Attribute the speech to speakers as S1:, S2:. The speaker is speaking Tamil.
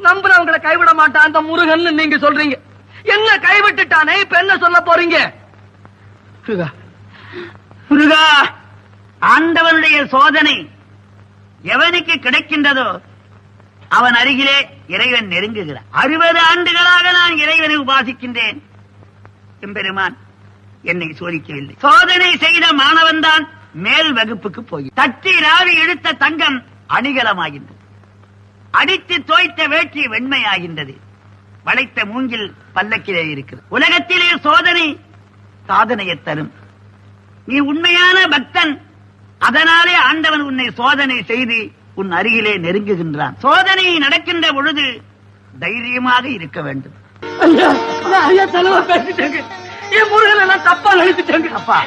S1: நம்புறவங்களை கைவிட மாட்டான் அந்த முருகன் நீங்க சொல்றீங்க. என்ன கைவிட்டுட்டானே, இப்ப என்ன சொல்ல போறீங்க?
S2: முருகா, முருகா, ஆண்டவனுடைய சோதனை எவனுக்கு கிடைக்கின்றதோ அவன் அருகிலே இறைவன் நெருங்குகிறான். 60 ஆண்டுகளாக நான் இறைவனை உபாசிக்கின்றேன். எம்பெருமான் என்னை சோதிக்கவில்லை. சோதனை செய்த மாணவன் தான் மேல் வகுப்புக்கு போய் தட்டி ராவி எடுத்த தங்கம் அணிகலமாகின்றது. அடித்து தோய்த்த வேட்டி வெண்மையாகின்றது. வளைத்த மூங்கில் பல்லக்கிலே இருக்கிறது. உலகத்திலே சோதனை சாதனையை தரும். நீ உண்மையான பக்தன், அதனாலே ஆண்டவன் உன்னை சோதனை செய்து உன் அருகிலே நெருங்குகின்றான். சோதனை நடக்கின்ற பொழுது தைரியமாக இருக்க வேண்டும்.
S1: ஐயா, தலைவர் பேசிட்டாங்க. என் முருகன் எல்லாம் தப்பா நினைச்சிட்டாங்க. அப்பா